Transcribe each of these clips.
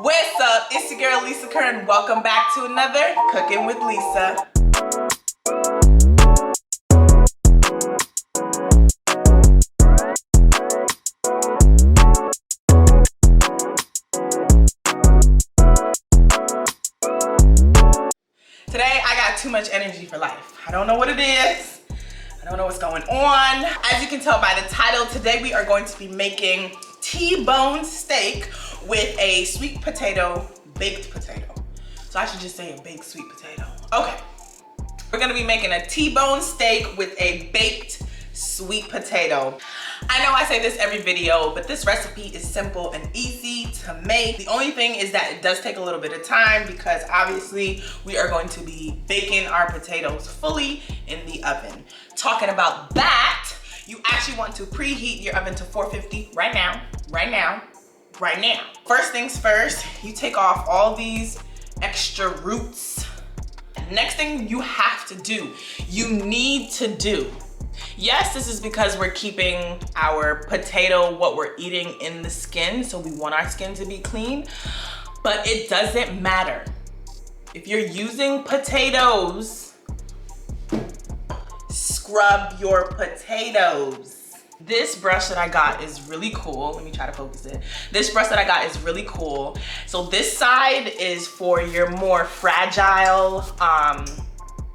What's up? It's your girl Lisa Kerr and welcome back to another Cooking with Lisa. Today I got too much energy for life. I don't know what it is. I don't know what's going on. As you can tell by the title, today we are going to be making T-bone steak with a sweet potato, baked potato. So I should just say a baked sweet potato. Okay. We're gonna be making a T-bone steak with a baked sweet potato. I know I say this every video, but this recipe is simple and easy to make. The only thing is that it does take a little bit of time because obviously we are going to be baking our potatoes fully in the oven. Talking about that, you actually want to preheat your oven to 450 right now. First things first, you take off all these extra roots. Next thing you have to do, you need to do, yes, this is because we're keeping our potato, what we're eating, in the skin, so we want our skin to be clean, but it doesn't matter. If you're using potatoes, scrub your potatoes. This brush that I got is really cool. Let me try to focus it. This brush that I got is really cool. So this side is for your more fragile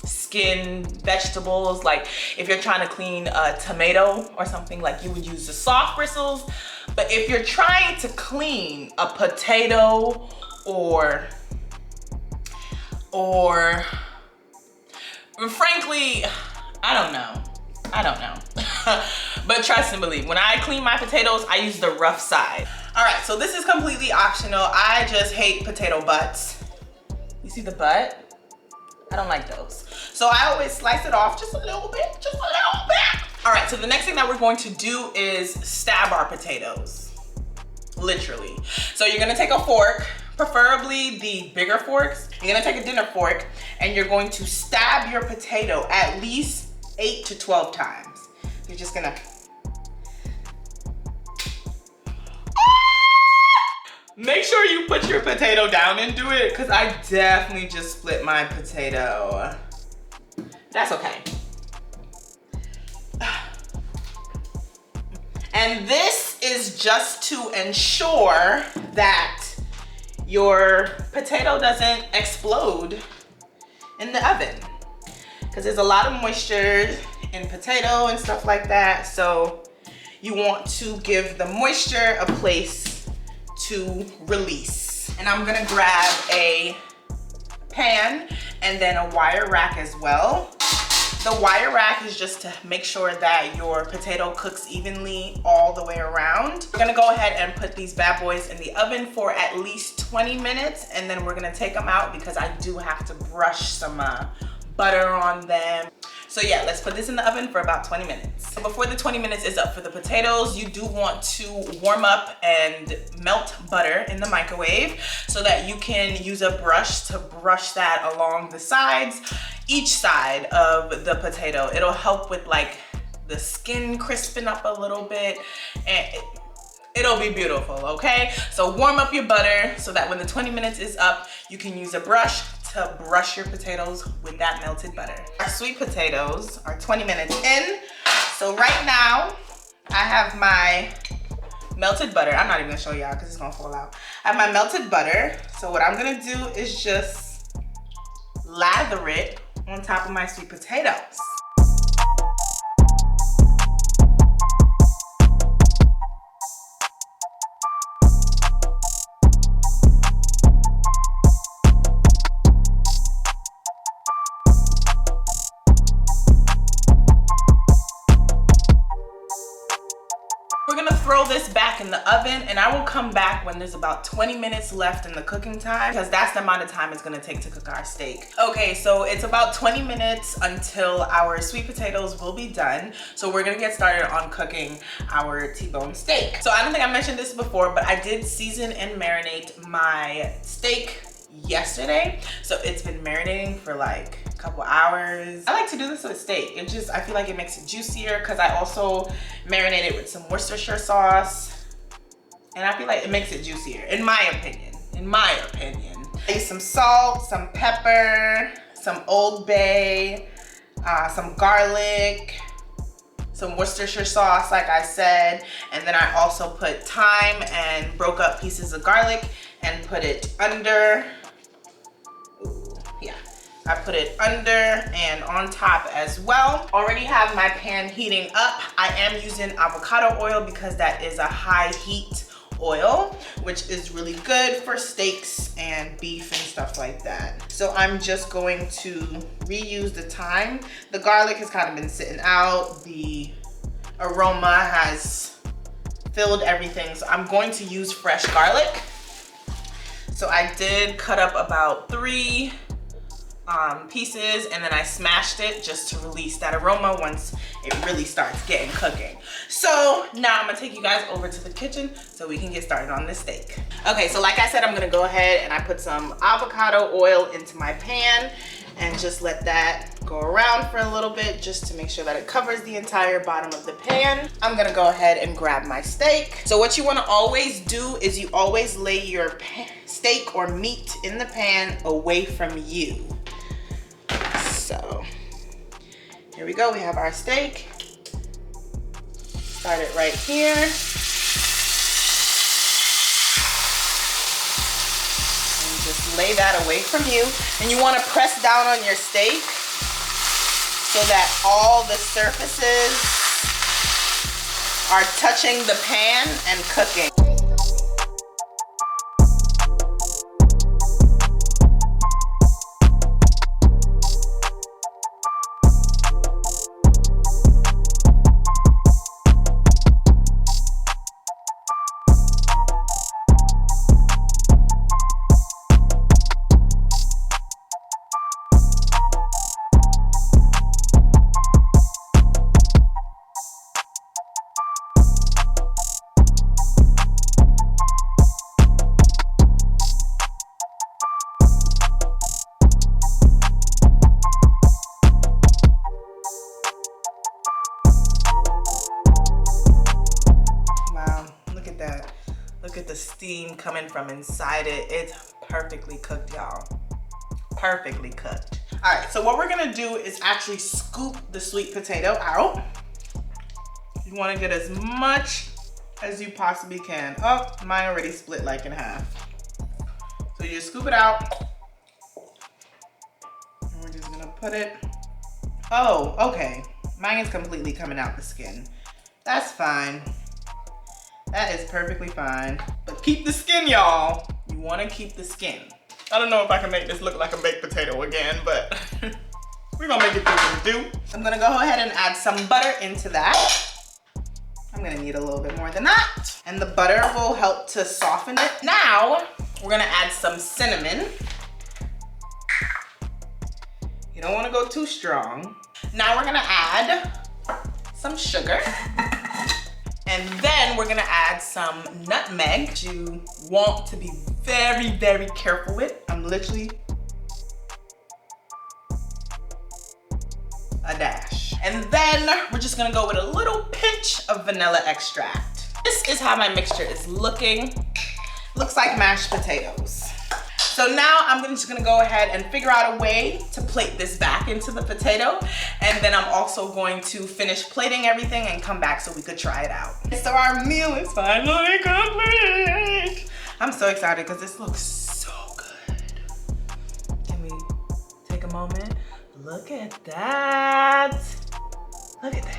skin vegetables. Like if you're trying to clean a tomato or something, like you would use the soft bristles. But if you're trying to clean a potato or frankly, I don't know. But trust and believe, when I clean my potatoes, I use the rough side. All right, so this is completely optional. I just hate potato butts. You see the butt? I don't like those. So I always slice it off just a little bit, All right, so the next thing that we're going to do is stab our potatoes, literally. So you're gonna take a fork, preferably the bigger forks. You're gonna take a dinner fork and you're going to stab your potato at least 8 to 12 times. You're just gonna make sure you put your potato down and do it, because I definitely just split my potato. That's okay. And this is just to ensure that your potato doesn't explode in the oven, because there's a lot of moisture in potato and stuff like that. So you want to give the moisture a place to release. And I'm gonna grab a pan and then a wire rack as well. The wire rack is just to make sure that your potato cooks evenly all the way around. We're gonna go ahead and put these bad boys in the oven for at least 20 minutes, and then we're gonna take them out because I do have to brush some butter on them. So yeah, let's put this in the oven for about 20 minutes. So before the 20 minutes is up for the potatoes, you do want to warm up and melt butter in the microwave so that you can use a brush to brush that along the sides, each side of the potato. It'll help with like the skin crisping up a little bit, and it'll be beautiful, okay? So warm up your butter so that when the 20 minutes is up, you can use a brush to brush your potatoes with that melted butter. Our sweet potatoes are 20 minutes in. So right now, I have my melted butter. I'm not even gonna show y'all because it's gonna fall out. I have my melted butter. So what I'm gonna do is just lather it on top of my sweet potatoes. We're gonna throw this back in the oven, and I will come back when there's about 20 minutes left in the cooking time, because that's the amount of time it's gonna take to cook our steak. Okay, so it's about 20 minutes until our sweet potatoes will be done. So we're gonna get started on cooking our T-bone steak. So I don't think I mentioned this before, but I did season and marinate my steak yesterday. So it's been marinating for like a couple hours. I like to do this with steak. I feel like it makes it juicier, because I also marinate it with some Worcestershire sauce. And I feel like it makes it juicier, in my opinion. in my opinion. I use some salt, some pepper, some Old Bay, some garlic, some Worcestershire sauce, like I said, and then I also put thyme and broke up pieces of garlic and put it under. Ooh, yeah, I put it under and on top as well. Already have my pan heating up. I am using avocado oil because that is a high heat oil, which is really good for steaks and beef and stuff like that. So I'm just going to reuse the thyme. The garlic has kind of been sitting out. The aroma has filled everything. So I'm going to use fresh garlic. So I did cut up about 3 pieces, and then I smashed it just to release that aroma once it really starts getting cooking. So now I'm gonna take you guys over to the kitchen so we can get started on this steak. Okay, so like I said, I'm gonna go ahead and I put some avocado oil into my pan and just let that go around for a little bit just to make sure that it covers the entire bottom of the pan. I'm gonna go ahead and grab my steak. So what you wanna always do is you always lay your steak or meat in the pan away from you. So here we go, we have our steak. Start it right here. And just lay that away from you. And you want to press down on your steak so that all the surfaces are touching the pan and cooking. Look at the steam coming from inside it. It's perfectly cooked, y'all. Perfectly cooked. All right, so what we're gonna do is actually scoop the sweet potato out. You wanna get as much as you possibly can. Oh, mine already split like in half. So you just scoop it out. And we're just gonna put it. Oh, okay. Mine is completely coming out the skin. That's fine. That is perfectly fine. But keep the skin, y'all. You wanna keep the skin. I don't know if I can make this look like a baked potato again, but we're gonna make it do what it do. I'm gonna go ahead and add some butter into that. I'm gonna need a little bit more than that. And the butter will help to soften it. Now, we're gonna add some cinnamon. You don't wanna go too strong. Now we're gonna add some sugar. And then we're gonna add some nutmeg. You want to be very, very careful with. I'm literally a dash. And then we're just gonna go with a little pinch of vanilla extract. This is how my mixture is looking. Looks like mashed potatoes. So now I'm just gonna go ahead and figure out a way to plate this back into the potato. And then I'm also going to finish plating everything and come back so we could try it out. So our meal is finally complete. I'm so excited because this looks so good. Can we take a moment? Look at that. Look at that.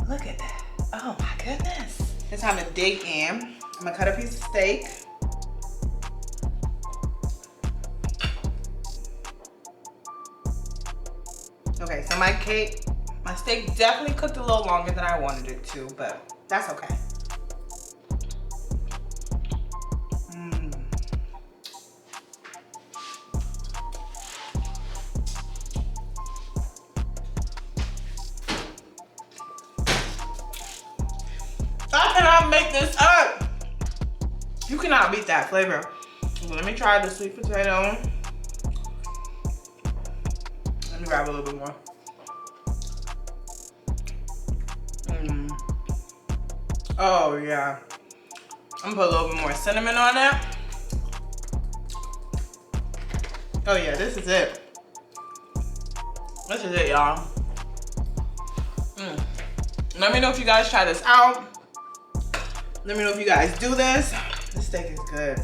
Look at that. Oh my goodness. It's time to dig in. I'm gonna cut a piece of steak. Okay, so my steak definitely cooked a little longer than I wanted it to, but that's okay. I cannot make this up. You cannot beat that flavor. So let me try the sweet potato. Let me grab a little bit more. Oh yeah. I'm gonna put a little bit more cinnamon on it. Oh yeah, this is it. This is it, y'all. Let me know if you guys try this out. Let me know if you guys do this. This steak is good.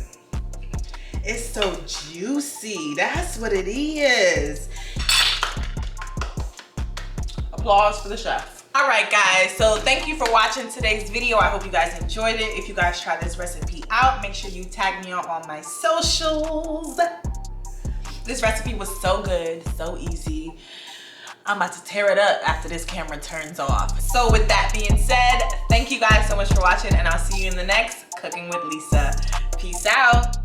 It's so juicy. That's what it is. Applause for the chef. All right, guys. So thank you for watching today's video. I hope you guys enjoyed it. If you guys try this recipe out, make sure you tag me on all my socials. This recipe was so good, so easy. I'm about to tear it up after this camera turns off. So with that being said, thank you guys so much for watching, and I'll see you in the next Cooking with Lisa. Peace out.